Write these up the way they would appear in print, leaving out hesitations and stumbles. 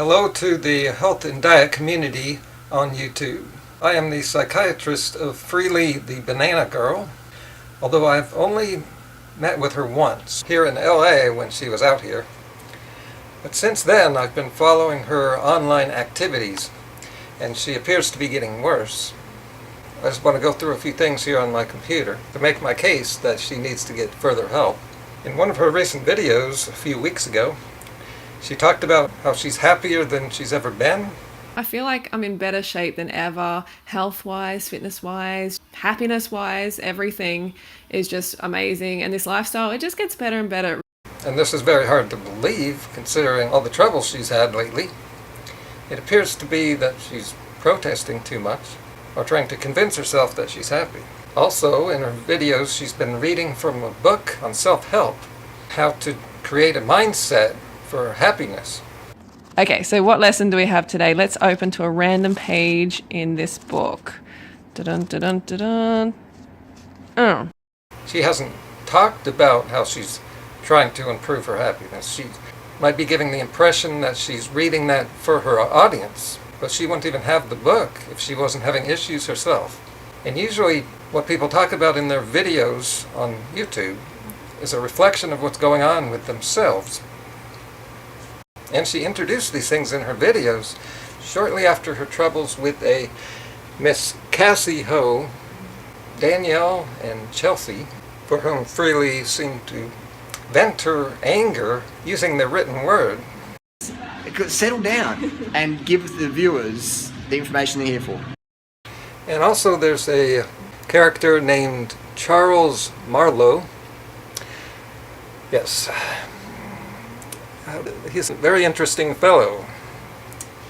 Hello to the health and diet community on YouTube. I am the psychiatrist of Freelee, the banana girl, although I've only met with her once here in LA when she was out here. But since then I've been following her online activities and she appears to be getting worse. I just want to go through a few things here on my computer to make my case that she needs to get further help. In one of her recent videos a few weeks ago, she talked about how she's happier than she's ever been. I feel like I'm in better shape than ever, health-wise, fitness-wise, happiness-wise. Everything is just amazing, and this lifestyle, it just gets better and better. And this is very hard to believe considering all the trouble she's had lately. It appears to be that she's protesting too much or trying to convince herself that she's happy. Also, in her videos, she's been reading from a book on self-help, how to create a mindset for happiness. Okay, so what lesson do we have today? Let's open to a random page in this book. Dun dun dun dun. Oh. She hasn't talked about how she's trying to improve her happiness. She might be giving the impression that she's reading that for her audience, but she wouldn't even have the book if she wasn't having issues herself. And usually what people talk about in their videos on YouTube is a reflection of what's going on with themselves. And she introduced these things in her videos shortly after her troubles with a Miss Cassy Ho, Danielle, and Chelsea, for whom Freelee seemed to vent her anger using the written word. Settle down and give the viewers the information they're here for. And also there's a character named Charles Marlow. Yes. He's a very interesting fellow.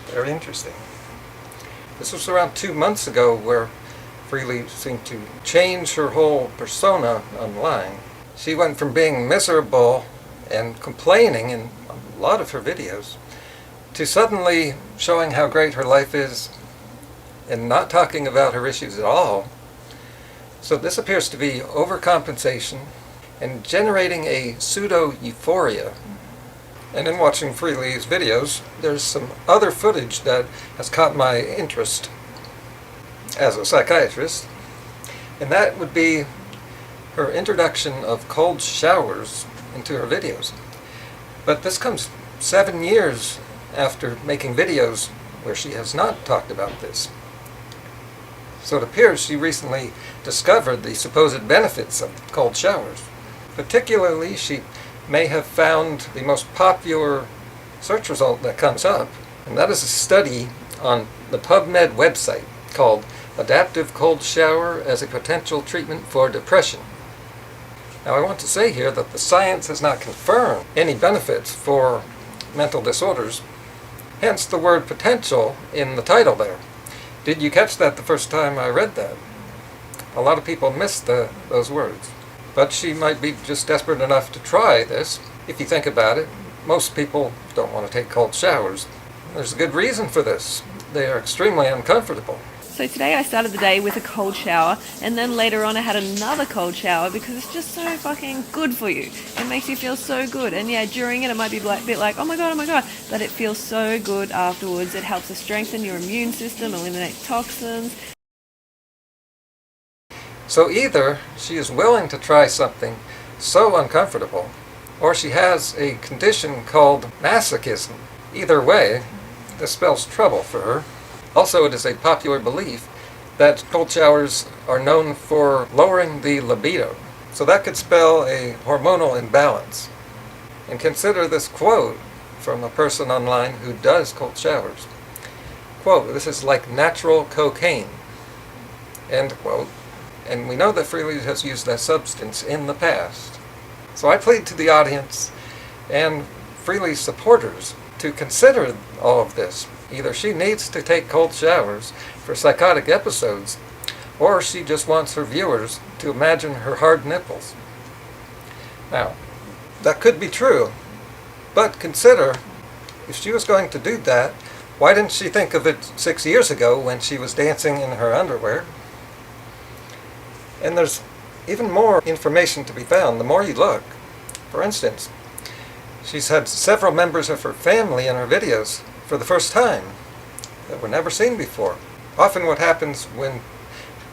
Very interesting. This was around 2 months ago where Freelee seemed to change her whole persona online. She went from being miserable and complaining in a lot of her videos to suddenly showing how great her life is and not talking about her issues at all. So this appears to be overcompensation and generating a pseudo-euphoria. And in watching Freelee's videos, there's some other footage that has caught my interest as a psychiatrist, and that would be her introduction of cold showers into her videos. But this comes 7 years after making videos where she has not talked about this. So it appears she recently discovered the supposed benefits of cold showers. Particularly, she may have found the most popular search result that comes up, and that is a study on the PubMed website called Adaptive Cold Shower as a Potential Treatment for Depression. Now I want to say here that the science has not confirmed any benefits for mental disorders, hence the word potential in the title there. Did you catch that the first time I read that? A lot of people missed those words. But she might be just desperate enough to try this. If you think about it, most people don't want to take cold showers. There's a good reason for this. They are extremely uncomfortable. So today I started the day with a cold shower, and then later on I had another cold shower because it's just so fucking good for you. It makes you feel so good. And yeah, during it might be a bit like, oh my god, but it feels so good afterwards. It helps to strengthen your immune system, eliminate toxins. So either she is willing to try something so uncomfortable, or she has a condition called masochism. Either way, this spells trouble for her. Also, it is a popular belief that cold showers are known for lowering the libido. So that could spell a hormonal imbalance. And consider this quote from a person online who does cold showers. Quote, "This is like natural cocaine." End quote. And we know that Freelee has used that substance in the past. So I plead to the audience and Freelee's supporters to consider all of this. Either she needs to take cold showers for psychotic episodes, or she just wants her viewers to imagine her hard nipples. Now, that could be true, but consider, if she was going to do that, why didn't she think of it 6 years ago when she was dancing in her underwear? And there's even more information to be found the more you look. For instance, she's had several members of her family in her videos for the first time that were never seen before. Often what happens when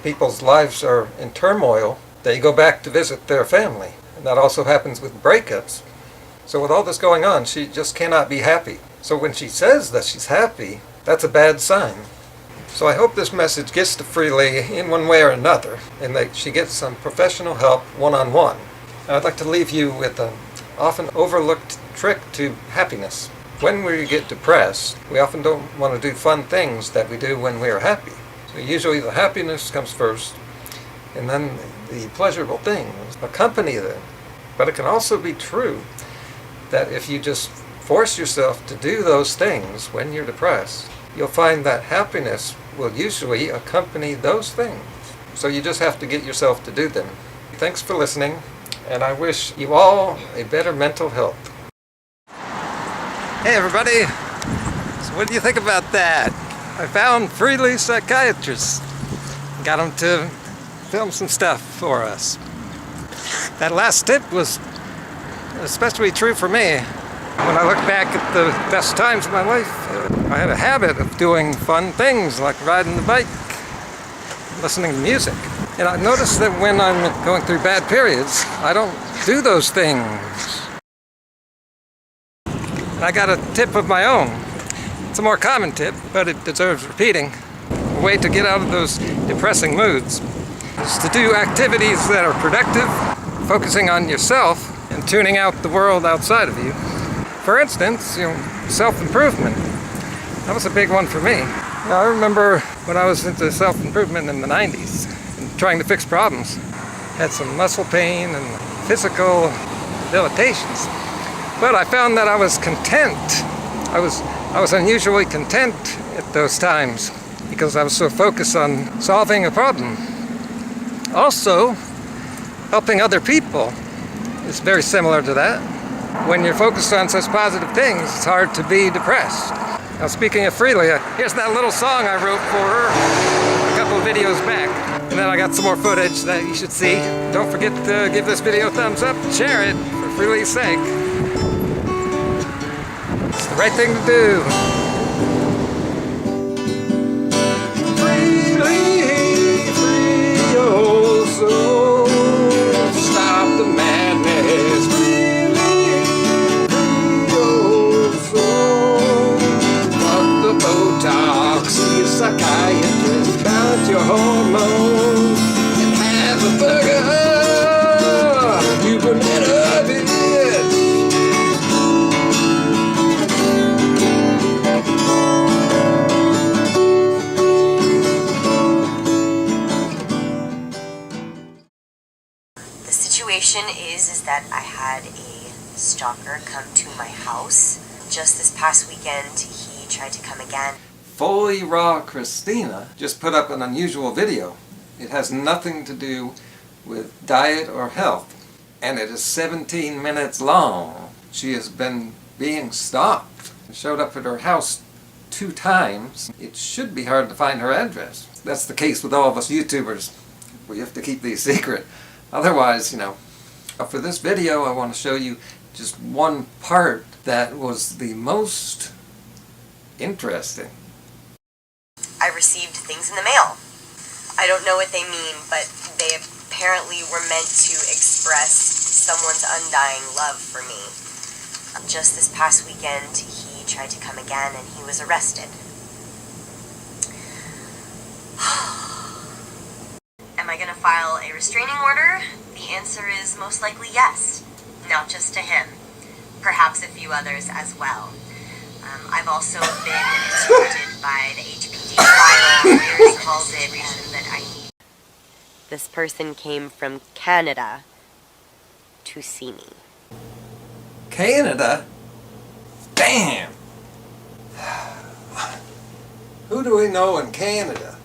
people's lives are in turmoil, they go back to visit their family. And that also happens with breakups. So with all this going on, she just cannot be happy. So when she says that she's happy, that's a bad sign. So I hope this message gets to Freelee in one way or another, and that she gets some professional help one-on-one. I'd like to leave you with an often overlooked trick to happiness. When we get depressed, we often don't want to do fun things that we do when we are happy. So usually the happiness comes first, and then the pleasurable things accompany them. But it can also be true that if you just force yourself to do those things when you're depressed, you'll find that happiness will usually accompany those things. So you just have to get yourself to do them. Thanks for listening, and I wish you all a better mental health. Hey everybody! So what do you think about that? I found Freelee Psychiatrist. Got him to film some stuff for us. That last tip was especially true for me. When I look back at the best times of my life, I had a habit of doing fun things like riding the bike, listening to music. And I noticed that when I'm going through bad periods, I don't do those things. And I got a tip of my own. It's a more common tip, but it deserves repeating. A way to get out of those depressing moods is to do activities that are productive, focusing on yourself and tuning out the world outside of you. For instance, self-improvement. That was a big one for me. I remember when I was into self-improvement in the 90s and trying to fix problems. Had some muscle pain and physical debilitations. But I found that I was content. I was unusually content at those times because I was so focused on solving a problem. Also, helping other people is very similar to that. When you're focused on such positive things, it's hard to be depressed. Now speaking of Freelee, here's that little song I wrote for her a couple of videos back. And then I got some more footage that you should see. Don't forget to give this video a thumbs up, share it for Freelee's sake. It's the right thing to do. Freelee, free your soul. Stop the madness. See a psychiatrist, balance your hormones, and have a burger. You will never be it. The situation is that I had a stalker come to my house. Just this past weekend, he tried to come again. Fully Raw Christina just put up an unusual video. It has nothing to do with diet or health, and it is 17 minutes long. She has been being stalked. Showed up at her house 2 times. It should be hard to find her address. That's the case with all of us YouTubers. We have to keep these secret. Otherwise, for this video I want to show you just one part that was the most interesting. I received things in the mail. I don't know what they mean, but they apparently were meant to express someone's undying love for me. Just this past weekend, he tried to come again and he was arrested. Am I going to file a restraining order? The answer is most likely yes. Not just to him. Perhaps a few others as well. I've also been instructed by the HPD to file where's called it that I need. This person came from Canada to see me. Canada? Damn! Who do we know in Canada?